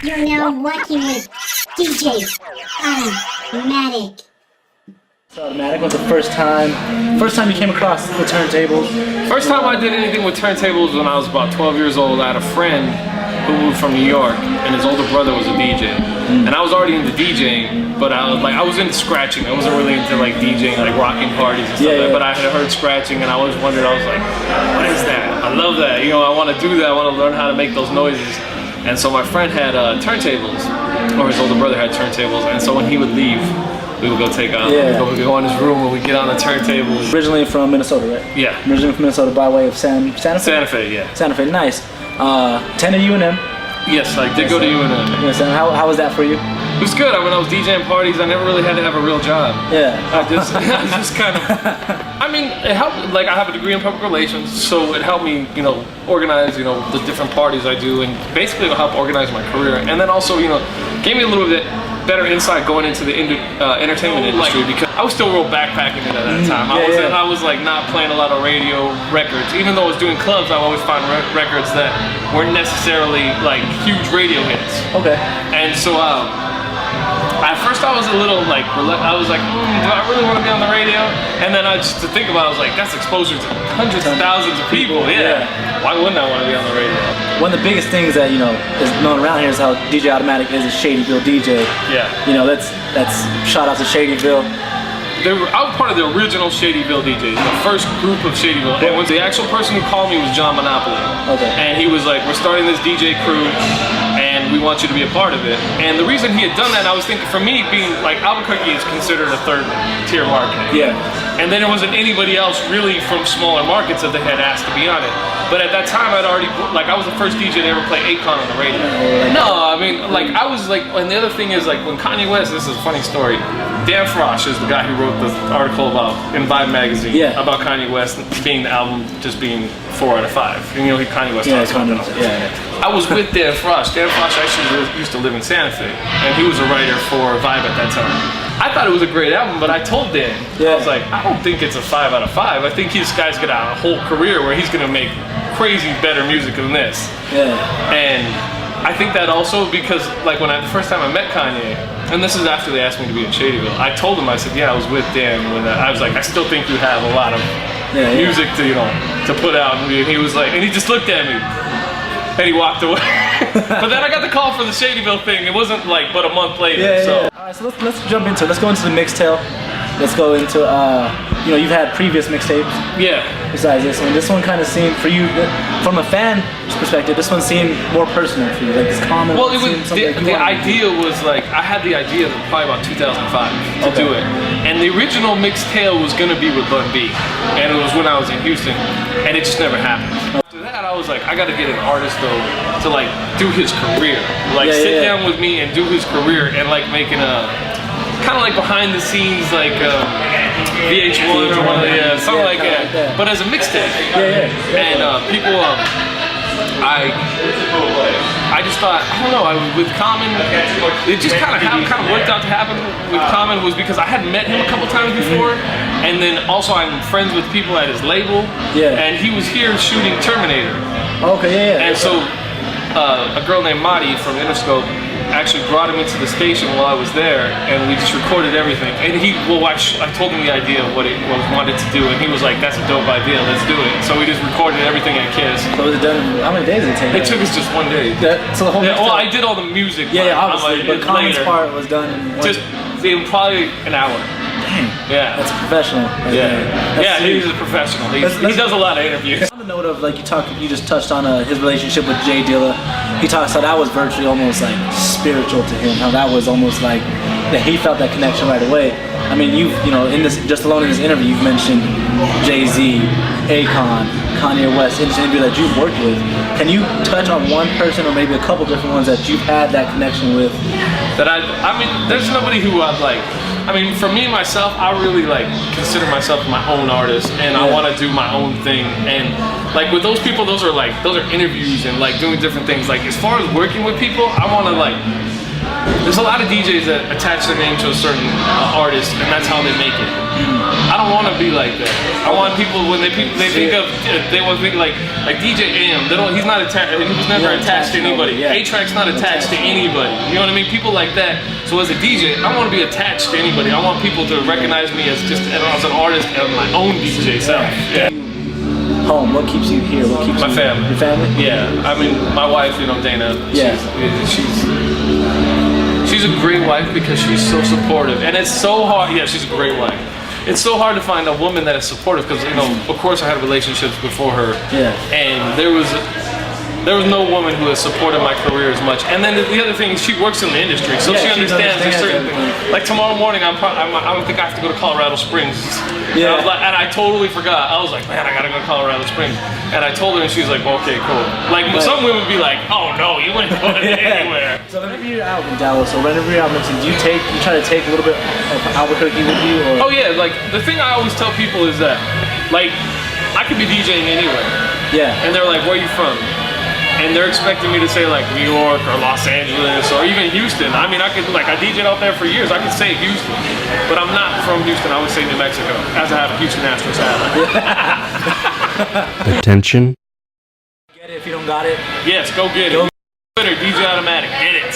You're now working with DJ Automatic. Automatic was the first time you came across the turntables? First time I did anything with turntables when I was about 12 years old. I had a friend who moved from New York, and his older brother was a DJ. And I was already into DJing, but I was into scratching. I wasn't really into like DJing, like rocking parties and stuff like that. But I had heard scratching, and I always wondered, I was like, what is that? I love that. You know, I want to do that. I want to learn how to make those noises. And so my friend had turntables, or his older brother had turntables, and so when he would leave, we would go take out, we'd go in his room and we'd get on the turntables. Originally from Minnesota, right? Yeah. Originally from Minnesota by way of Santa Fe? Santa Fe, yeah. Santa Fe, nice. Attended UNM. Yes, I did go to UNM. Yes, and how was that for you? It was good. When I was DJing parties, I never really had to have a real job. Yeah. I just kind of, I mean, it helped, like I have a degree in public relations, so it helped me, you know, organize, you know, the different parties I do, and basically it'll help organize my career. And then also, you know, gave me a little bit better insight going into the entertainment industry, because I was still real backpacking at that time. I was like not playing a lot of radio records. Even though I was doing clubs, I would always find records that weren't necessarily like huge radio hits. Okay. And so at first I was a little like, I was like, do I really want to be on the radio? And then to think about it, I was like, that's exposure to hundreds of thousands of people. Yeah. Why wouldn't I want to be on the radio? One of the biggest things that, you know, is known around here is how DJ Automatic is a Shadyville DJ. Yeah. You know, that's shout out to Shadyville. I was part of the original Shadyville DJs, the first group of Shadyville. And the actual person who called me was John Monopoly. Okay. And he was like, we're starting this DJ crew, and we want you to be a part of it. And the reason he had done that, I was thinking, for me, being like, Albuquerque is considered a third-tier market. Yeah. And then there wasn't anybody else really from smaller markets that they had asked to be on it. But at that time, I'd already, like, I was the first DJ to ever play Akon on the radio. No, I mean, like, I was like, and the other thing is, like, when Kanye West, this is a funny story, Dan Frosh is the guy who wrote the article about Imbibe magazine about Kanye West being the album just being 4 out of 5. And, you know, Kanye West talks about that. I was with Dan Frosh. Dan Frosh actually used to live in Santa Fe, and he was a writer for Vibe at that time. I thought it was a great album, but I told Dan, I was like, I don't think it's a 5 out of 5. I think this guy's got a whole career where he's gonna make crazy better music than this. Yeah. And I think that also because, like, when the first time I met Kanye, and this is after they asked me to be in Shadyville, I told him, I said, yeah, I was with Dan when I was like, I still think you have a lot of music to, you know, to put out. And he was like, and he just looked at me, and he walked away. But then I got the call for the Shadyville thing. It wasn't like but a month later. So. All right, so let's jump into it. Let's go into the Mixtale. Let's go into you know, you've had previous mixtapes. Yeah. Besides this one, kind of seemed for you, from a fan perspective, this one seemed more personal for you. Like it's common. Well, it was the idea was like I had the idea probably about 2005 to do it, and the original Mixtale was gonna be with Bun B, and it was when I was in Houston, and it just never happened. After that, I was like, I got to get an artist though to like do his career, like sit down with me and do his career, and like making a kind of like behind the scenes, like VH1 or one of the something like that, but as a mixtape. And people, I just thought, I don't know, with Common, it just kind of worked out to happen with Common was because I hadn't met him a couple times before, and then also I'm friends with people at his label, and he was here shooting Terminator. And so a girl named Madi from Interscope actually brought him into the station while I was there, and we just recorded everything. And I told him the idea of what he wanted to do, and he was like, "That's a dope idea, let's do it." So we just recorded everything at Kiss. So was it done? How many days did it take? It took us just one day. So the whole. Well, I did all the music. Obviously, but Common's part was done in probably an hour. Dang. Yeah. That's a professional. He's a professional. He does a lot of interviews. On the note of, like, you just touched on his relationship with Jay Dilla. He talks how that was virtually almost like spiritual to him. How that was almost like that he felt that connection right away. I mean, you know, just alone in this interview, you've mentioned Jay-Z, Akon, Kanye West, in this interview that you've worked with. Can you touch on one person or maybe a couple different ones that you've had that connection with? I mean, there's nobody who I've like. I mean, for me, myself, I really like consider myself my own artist, and I want to do my own thing. And like with those people, those are interviews and like doing different things. Like as far as working with people, I want to like There's a lot of DJs that attach their name to a certain artist, and that's how they make it. I don't want to be like that. I want people when they think of they want to think like DJ AM. They don't. He's not attached. He was never attached to anybody. A-Track's not attached to anybody. You know what I mean? People like that. So as a DJ, I want to be attached to anybody. I want people to recognize me as just as an artist and my own DJ self. Yeah. Home. What keeps you here? What keeps my family? Your family? Yeah. I mean, my wife. You know, Dana. Yeah. She's a great wife because she's so supportive, and it's so hard. Yeah, she's a great wife. It's so hard to find a woman that is supportive because, you know, of course I had relationships before her, and there was no woman who has supported my career as much. And then the other thing is she works in the industry, so she understands there's certain things. Like tomorrow morning, I don't think I have to go to Colorado Springs. Yeah. And I totally forgot. I was like, man, I gotta go to Colorado Springs. And I told her, and she was like, well, okay, cool. Like some women would be like, oh no, you wouldn't go anywhere. So whenever you're out in Dallas, or whenever you're out in Mexico, do you try to take a little bit of Albuquerque with you? Or? Oh yeah, like the thing I always tell people is that, like, I could be DJing anywhere. Yeah. And they're like, where are you from? And they're expecting me to say like New York or Los Angeles or even Houston. I mean, I DJed out there for years. I could say Houston, but I'm not from Houston. I would say New Mexico, as I have a Houston Astros hat. Attention. Get it if you don't got it. Yes, go get it. Twitter, DJ Automatic, get it.